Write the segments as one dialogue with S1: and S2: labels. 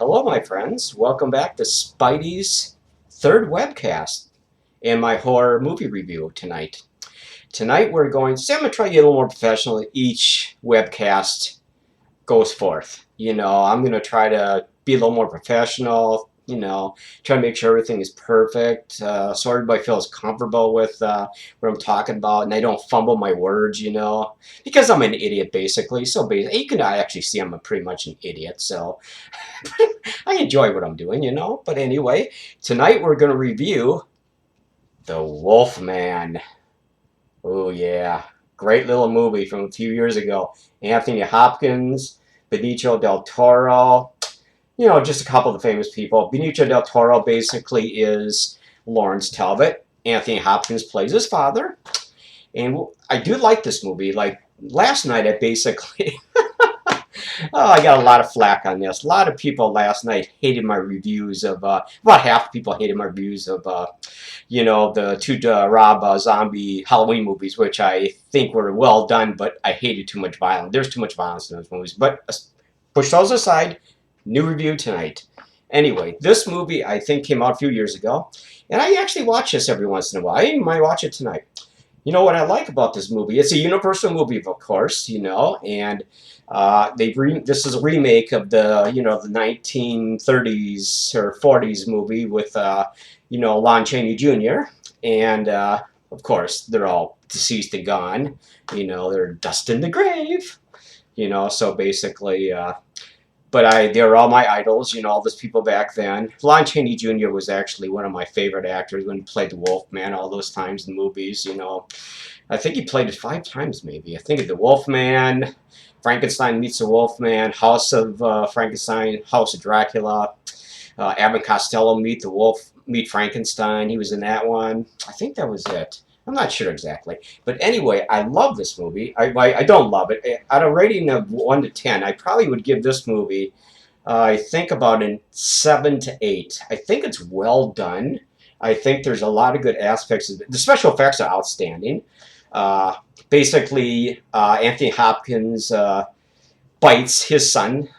S1: Hello, my friends. Welcome back to Spidey's third webcast and my horror movie review tonight. Tonight we're going to, I'm going to try to get a little more professional each webcast goes forth. I'm going to try to be a little more professional, try to make sure everything is perfect so everybody feels comfortable with what I'm talking about and I don't fumble my words, because I'm an idiot basically. So basically, you can actually see I'm pretty much an idiot, so I enjoy what I'm doing, But anyway, tonight we're going to review The Wolfman. Oh, yeah. Great little movie from a few years ago. Anthony Hopkins, Benicio Del Toro, just a couple of the famous people. Benicio Del Toro basically is Lawrence Talbot. Anthony Hopkins plays his father. And I do like this movie. Like, last night I basically... Oh, I got a lot of flack on this. A lot of people last night hated my reviews of, about half the people hated my reviews of, the two Rob Zombie Halloween movies, which I think were well done, but I hated too much violence. There's too much violence in those movies. But push those aside, new review tonight. Anyway, this movie I think came out a few years ago, and I actually watch this every once in a while. I might watch it tonight. You know what I like about this movie? It's a Universal movie, of course, and this is a remake of the the 1930s or 40s movie with Lon Chaney Jr. and of course they're all deceased and gone. They're dust in the grave. So basically. But they're all my idols, all those people back then. Lon Chaney Jr. was actually one of my favorite actors when he played the Wolfman all those times in movies, I think he played it 5 times maybe. I think The Wolfman, Frankenstein Meets the Wolfman, House of Frankenstein, House of Dracula, Abbott Costello Meet Frankenstein. He was in that one. I think that was it. I'm not sure exactly. But anyway, I love this movie. I don't love it. At a rating of 1 to 10, I probably would give this movie, I think about a 7 to 8. I think it's well done. I think there's a lot of good aspects of it. The special effects are outstanding. Basically, Anthony Hopkins bites his son,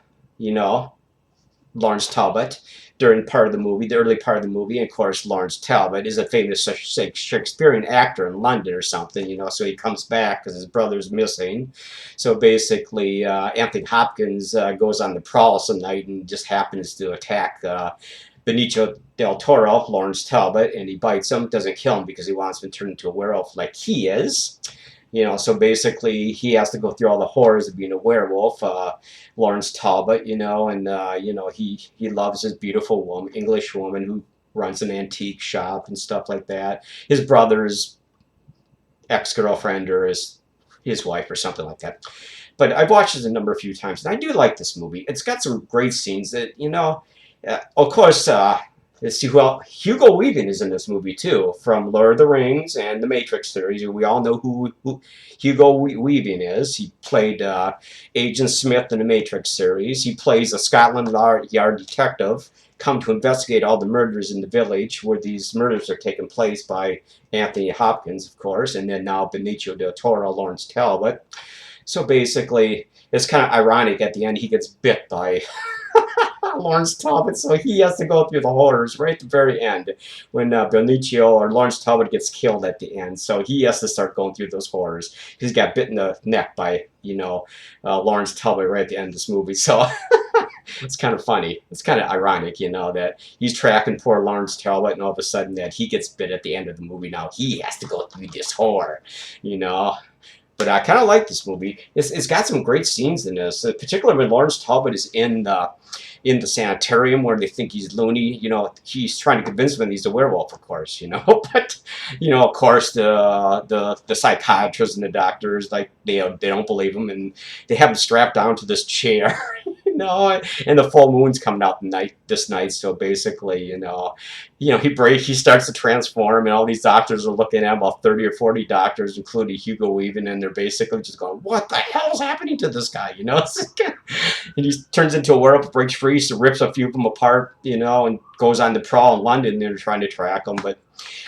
S1: Lawrence Talbot, during part of the movie, the early part of the movie. And of course, Lawrence Talbot is a famous Shakespearean actor in London or something, so he comes back because his brother's missing. So basically, Anthony Hopkins goes on the prowl some night and just happens to attack Benicio Del Toro, Lawrence Talbot, and he bites him. Doesn't kill him because he wants him to turn into a werewolf like he is. So basically he has to go through all the horrors of being a werewolf, Lawrence Talbot, and he loves his beautiful woman, English woman who runs an antique shop and stuff like that. His brother's ex-girlfriend or his wife or something like that. But I've watched it a few times, and I do like this movie. It's got some great scenes that, of course, let's see, Hugo Weaving is in this movie too, from Lord of the Rings and the Matrix series. We all know who Hugo Weaving is. He played Agent Smith in the Matrix series. He plays a Scotland Yard detective come to investigate all the murders in the village where these murders are taking place by Anthony Hopkins, of course, and then now Benicio Del Toro, Lawrence Talbot. So basically, it's kind of ironic at the end he gets bit by Lawrence Talbot, so he has to go through the horrors right at the very end when Benicio or Lawrence Talbot gets killed at the end. So he has to start going through those horrors. He's got bit in the neck by, Lawrence Talbot right at the end of this movie. So it's kind of funny. It's kind of ironic, that he's tracking poor Lawrence Talbot and all of a sudden that he gets bit at the end of the movie. Now he has to go through this horror, But I kind of like this movie. It's got some great scenes in this, particularly when Lawrence Talbot is in the sanitarium where they think he's loony. He's trying to convince them he's a werewolf, of course. But of course the psychiatrists and the doctors, like they don't believe him, and they have him strapped down to this chair. And the full moon's coming out this night, so basically, he starts to transform, and all these doctors are looking at him, about 30 or 40 doctors, including Hugo Weaving, and they're basically just going, "What the hell is happening to this guy?" And he turns into a werewolf, breaks free, so rips a few of them apart, and goes on the prowl in London. They're trying to track him, but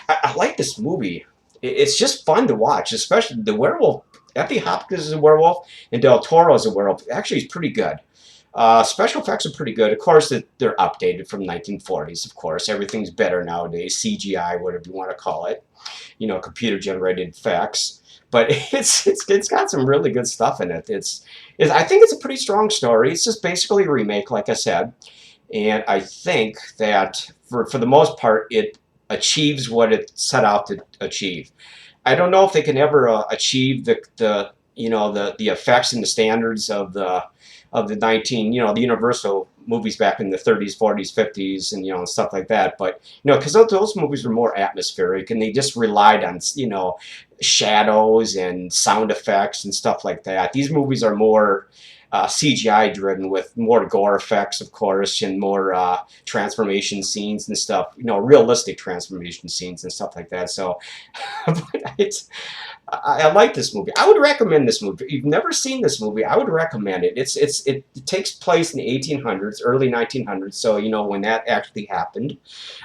S1: I like this movie. It's just fun to watch, especially the werewolf. Anthony Hopkins is a werewolf, and Del Toro is a werewolf. Actually, he's pretty good. Special effects are pretty good. Of course, they're updated from 1940s. Of course, everything's better nowadays. CGI, whatever you want to call it. You know, computer generated effects. But it's got some really good stuff in it. I think it's a pretty strong story. It's just basically a remake, like I said, and I think that for the most part, it achieves what it set out to achieve. I don't know if they can ever achieve the you know the effects and the standards of the 19 you know the Universal movies back in the 30s, 40s, 50s, and you know and stuff like that. But you know because those movies were more atmospheric and they just relied on you know shadows and sound effects and stuff like that. These movies are more CGI driven with more gore effects, of course, and more transformation scenes and stuff. You know, realistic transformation scenes and stuff like that. So, it's I like this movie. I would recommend this movie. If you've never seen this movie, I would recommend it. It takes place in the 1800s, early 1900s. So you know when that actually happened.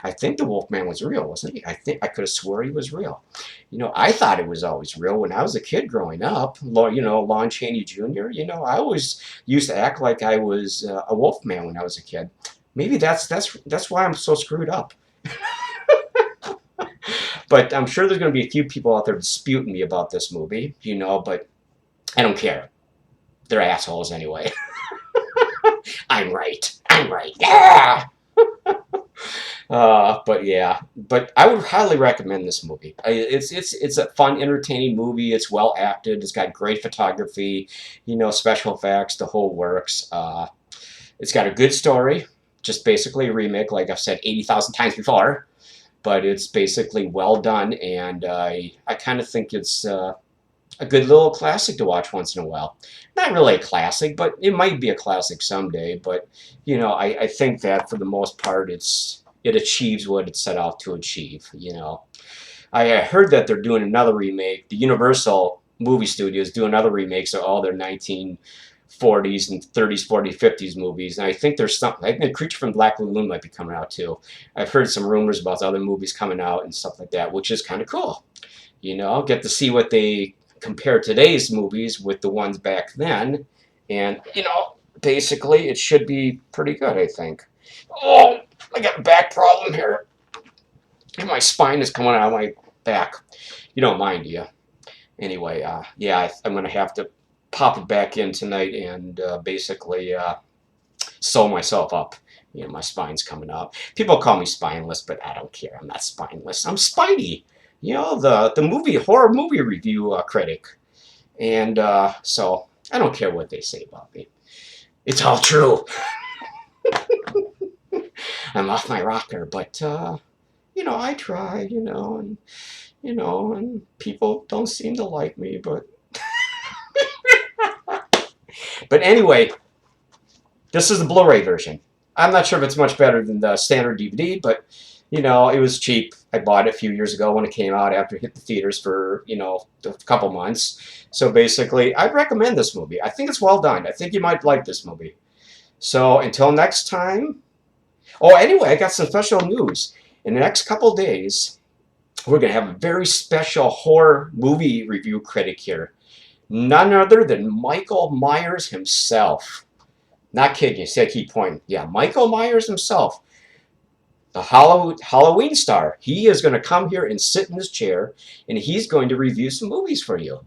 S1: I think the Wolfman was real, wasn't he? I could have swore he was real. You know, I thought it was always real when I was a kid growing up. You know, Lon Chaney Jr. You know, I always used to act like I was a Wolfman when I was a kid. Maybe that's why I'm so screwed up. But I'm sure there's going to be a few people out there disputing me about this movie, you know, but I don't care. They're assholes anyway. I'm right. I'm right. Yeah! But yeah, but I would highly recommend this movie. It's a fun, entertaining movie. It's well acted. It's got great photography, you know, special effects, the whole works. It's got a good story. Just basically a remake, like I've said 80,000 times before. But it's basically well done, and I kind of think it's a good little classic to watch once in a while. Not really a classic, but it might be a classic someday. But you know, I think that for the most part, it achieves what it set out to achieve. You know, I heard that they're doing another remake. The Universal movie studios do another remakes of all their 1940s and 30s, 40s, 50s movies. And I think there's something. I think The Creature from Black Lagoon might be coming out too. I've heard some rumors about other movies coming out and stuff like that, which is kind of cool. You know, get to see what they compare today's movies with the ones back then. And, you know, basically it should be pretty good, I think. Oh, I got a back problem here. And my spine is coming out of my back. You don't mind, do you? Anyway, yeah, I'm going to have to pop it back in tonight and basically sew myself up. You know, my spine's coming up. People call me spineless, but I don't care. I'm not spineless. I'm Spidey. You know, the horror movie review critic. And so I don't care what they say about me. It's all true. I'm off my rocker, but you know, I try, and people don't seem to like me, but but anyway, this is the Blu-ray version. I'm not sure if it's much better than the standard DVD, but you know, it was cheap. I bought it a few years ago when it came out after it hit the theaters for, you know, a couple months. So basically, I'd recommend this movie. I think it's well done. I think you might like this movie. So until next time. Oh, anyway, I got some special news. In the next couple days, we're going to have a very special horror movie review critic here. None other than Michael Myers himself. Not kidding you. See, I keep pointing. Yeah, Michael Myers himself. The Halloween star. He is going to come here and sit in his chair, and he's going to review some movies for you.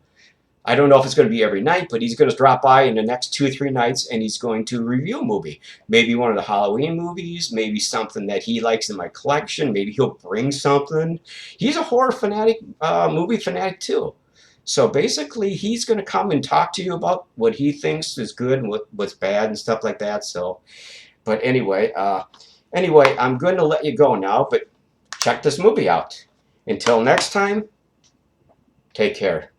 S1: I don't know if it's going to be every night, but he's going to drop by in the next 2 or 3 nights, and he's going to review a movie. Maybe one of the Halloween movies, maybe something that he likes in my collection. Maybe he'll bring something. He's a horror fanatic, movie fanatic too. So basically, he's going to come and talk to you about what he thinks is good and what's bad and stuff like that. So, but anyway, I'm going to let you go now, but check this movie out. Until next time, take care.